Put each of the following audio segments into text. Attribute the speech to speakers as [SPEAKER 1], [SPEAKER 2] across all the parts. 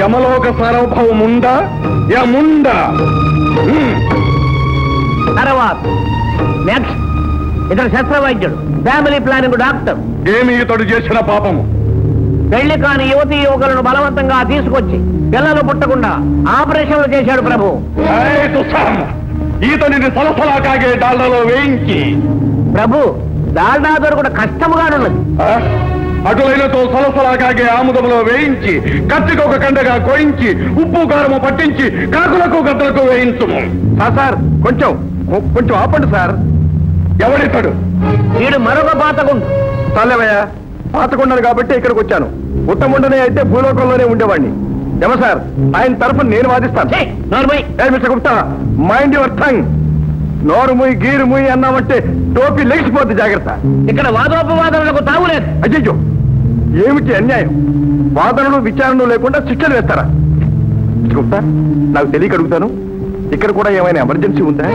[SPEAKER 1] యమలోక సార్వభౌముండా యముండా.
[SPEAKER 2] తర్వాత నెక్స్ట్ ఇతడు శస్త్రవైద్యుడు, family planning doctor.
[SPEAKER 1] ఏమి ఇతడు చేసిన పాపము?
[SPEAKER 2] పెళ్లి కాని యువతీ యువకులను బలవంతంగా తీసుకొచ్చి పిల్లలు పుట్టకుండా ఆపరేషన్లు చేశాడు ప్రభు.
[SPEAKER 1] ఈతనిని సలసలా కాగే డాల్డాలో వేయించి.
[SPEAKER 2] ప్రభు, డాల్డా దొరకడం కష్టముగానున్నది.
[SPEAKER 1] అటులైనతో సలసలా కాగే ఆముదములో వేయించి, కత్తికొక కండగా కోయించి, ఉప్పు కారము పట్టించి, కాకులకు గద్దలకు వేయించుము. సార్ కొంచెం కొంచెం ఆపండి సార్. ఎవడితాడు?
[SPEAKER 2] వీడు మరొక పాతగుండు.
[SPEAKER 1] చాలేవయ్యా, పాతకుండను కాబట్టి ఇక్కడికి వచ్చాను. ఉత్తముండనే అయితే భూలోకంలోనే ఉండేవాడిని. ఏమో సార్, ఆయన తరఫున నేను వాదిస్తాను. Mister Gupta, mind your tongue. నోరు ముయ్యి గీరు ముయ్యి అన్నామంటే టోపీ లెగిసిపోద్ది, జాగ్రత్త.
[SPEAKER 2] ఇక్కడ వాదోపవాదనలకు తావులేదు.
[SPEAKER 1] అయ్యో, ఏమిటి అన్యాయం? వాదనలు విచారణలు లేకుండా శిక్షలు వేస్తారా? గుప్తా, నాకు తెలియక అడుగుతాను, ఇక్కడ కూడా ఏమైనా ఎమర్జెన్సీ ఉందా?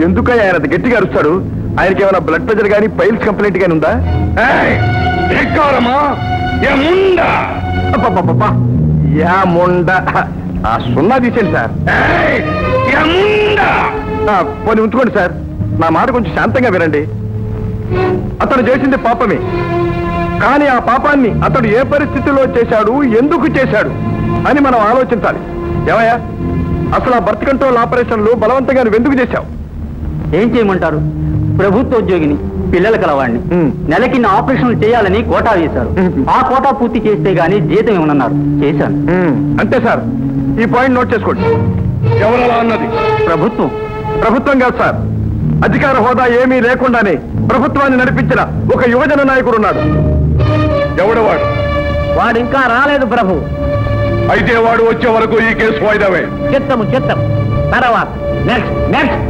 [SPEAKER 1] ఎందుకయ్యా ఆయన గట్టిగా అరుస్తాడు? ఆయనకి ఏమైనా బ్లడ్ ప్రెషర్ కానీ పైల్స్ కంప్లైంట్ కానీ ఉందా? సున్నా తీసేయండి సార్. పోనీ ఉంచుకోండి సార్. నా మాట కొంచెం శాంతంగా వినండి. అతను చేసింది పాపమే, కానీ ఆ పాపాన్ని అతడు ఏ పరిస్థితిలో చేశాడు, ఎందుకు చేశాడు అని మనం ఆలోచించాలి. ఏమయ్యా, అసలు ఆ బర్త్ కంట్రోల్ ఆపరేషన్లు బలవంతంగా నువ్వు ఎందుకు చేశావు?
[SPEAKER 2] ఏం చేయమంటారు? ప్రభుత్వ ఉద్యోగిని, పిల్లల కలవాడిని. నెలకి ఆపరేషన్లు చేయాలని కోటా వేశారు. ఆ కోటా పూర్తి చేస్తే గానీ జీతం ఏమన్నారు, చేశాను.
[SPEAKER 1] అంతే సార్, ఈ పాయింట్ నోట్ చేసుకోండి. ఎవరలా అన్నది?
[SPEAKER 2] ప్రభుత్వం.
[SPEAKER 1] ప్రభుత్వం కాదు సార్, అధికార హోదా ఏమీ లేకుండానే ప్రభుత్వాన్ని నడిపించిన ఒక యువజన నాయకుడు ఉన్నాడు. ఎవడవాడు?
[SPEAKER 2] వాడు ఇంకా రాలేదు ప్రభు.
[SPEAKER 1] అయితే వాడు వచ్చే వరకు ఈ కేసు వాయిదావే.
[SPEAKER 2] చిత్తం. తర్వాత నెక్స్ట్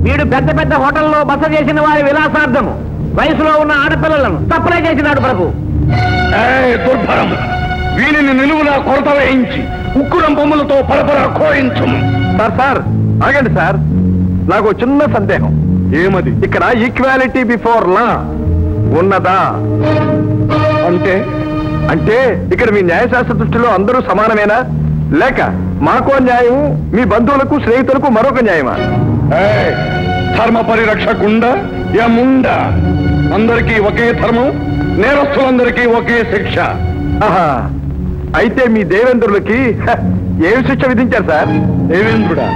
[SPEAKER 2] వీడు పెద్ద పెద్ద హోటల్లో బస చేసిన వారి విలాసార్థము వయసులో ఉన్న ఆడపిల్లలను సప్లై చేసినాడు ప్రభు.
[SPEAKER 1] దుర్భరం! వీనిని నిలువునా కొరత వేయించి ఉక్కురం బొమ్మలతో పరపరా కోయించు. సార్ ఆగండి సార్, నాకు చిన్న సందేహం. ఏమది? ఇక్కడ ఈక్వాలిటీ బిఫోర్ లా ఉన్నదా? అంటే ఇక్కడ మీ న్యాయశాస్త్ర దృష్టిలో అందరూ సమానమేనా, లేక మాకో న్యాయం, మీ బంధువులకు స్నేహితులకు మరొక న్యాయమా? ధర్మ పరిరక్షకుండా యముండా. అందరికీ ఒకే ధర్మం, నేరస్తులందరికీ ఒకే శిక్ష. అయితే మీ దేవేంద్రులకి ఏమి శిక్ష విధించారు సార్? దేవేంద్రుడా?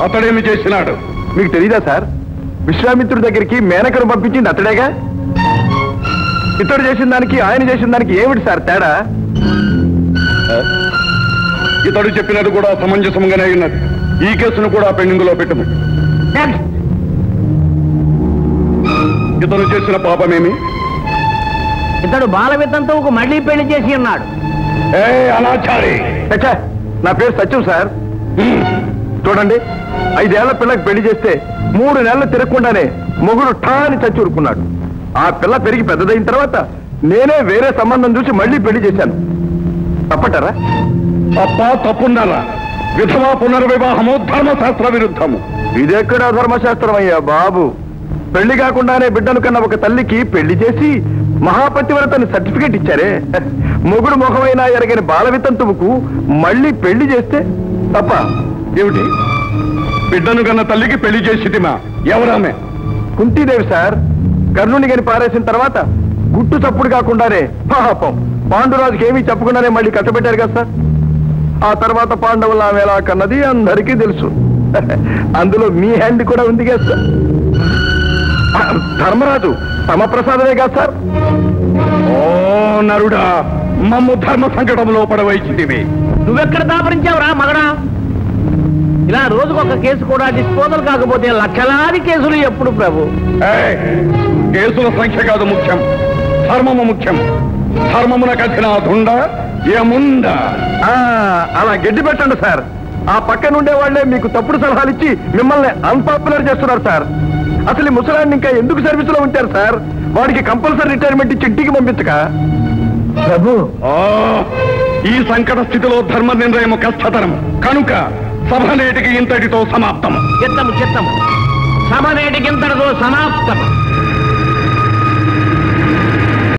[SPEAKER 1] అతడేమి చేసినాడు మీకు తెలీదా సార్? విశ్వామిత్రుడి దగ్గరికి మేనకను పంపించింది అతడేగా. ఇతడు చేసిన దానికి ఆయన చేసిన దానికి ఏమిటి సార్ తేడా? ఇతడు చెప్పినది కూడా సమంజసంగానే ఉన్నది. ఈ కేసును కూడా పెండింగ్ లో పెట్టము. ఇతను చేసిన పాపమేమి?
[SPEAKER 2] ఇతడు బాల వితంతువుకు మళ్లీ పెళ్లి చేసి ఉన్నాడు.
[SPEAKER 1] అనాచారి! నా పేరు సత్యం సార్. చూడండి, 5 ఏళ్ల పిల్లకి పెళ్లి చేస్తే 3 నెలలు తిరగకుండానే మొగుడు ఠాని చచ్చి ఊరుకున్నాడు. ఆ పిల్ల పెరిగి పెద్దదైన తర్వాత నేనే వేరే సంబంధం చూసి మళ్లీ పెళ్లి చేశాను. తప్పటారా? తప్పున్నారా? విధవా పునర్వివాహము ధర్మశాస్త్ర విరుద్ధము. ఇదెక్కడ ధర్మశాస్త్రం అయ్యా బాబు? పెళ్లి కాకుండానే బిడ్డను కన్నా ఒక తల్లికి పెళ్లి చేసి మహాపతివ్రతని సర్టిఫికేట్ ఇచ్చారే. మొగుడు ముఖమైనా ఎరగని బాల వితంతువుకు మళ్లీ పెళ్లి చేస్తే తప్ప ఏమిటి? బిడ్డను కన్న తల్లికి పెళ్లి చేసిదిమా? ఎవరామె? కుంతీదేవి సార్. కర్ణుని గని పారేసిన తర్వాత గుట్టు చప్పుడు కాకుండానే పాపం పాండురాజుకి ఏమీ చెప్పకుండానే మళ్ళీ కట్టబెట్టారు కదా సార్. ఆ తర్వాత పాండవుల ఆమె ఎలా కన్నది అందరికీ తెలుసు. అందులో మీ హ్యాండ్ కూడా ఉంది కదా సార్. ధర్మరాజు తమ ప్రసాదమే కాదు సార్. ఓ నరుడా, మమ్ము ధర్మ సంకటంలో పడవైచింది.
[SPEAKER 2] నువ్వెక్కడ దాపరించావురా మగడా? ఇలా రోజుకొక కేసు కూడా డిస్పోజల్ కాకపోతే లక్షలాది కేసులు ఎప్పుడు ప్రభు?
[SPEAKER 1] కేసుల సంఖ్య కాదు ముఖ్యం, ధర్మము ముఖ్యం. ధర్మమున కథిన దుండ యముండ. అలా గడ్డి పెట్టండి సార్. ఆ పక్క నుండే వాళ్లే మీకు తప్పుడు సలహాలు ఇచ్చి మిమ్మల్ని అన్పాపులర్ చేస్తున్నారు సార్. అసలు ఈ ముసలాన్ని ఇంకా ఎందుకు సర్వీస్ లో ఉంచారు సార్? వాడికి కంపల్సరీ రిటైర్మెంట్ ఇచ్చి ఇంటికి పంపించక
[SPEAKER 2] ప్రభు.
[SPEAKER 1] ఈ సంకట స్థితిలో ధర్మ నిర్ణయం కష్టతరం కనుక సభ నేటికి ఇంతటితో సమాప్తం.
[SPEAKER 2] చిత్తము సభ నేటికి ఇంతటితో సమాప్తం.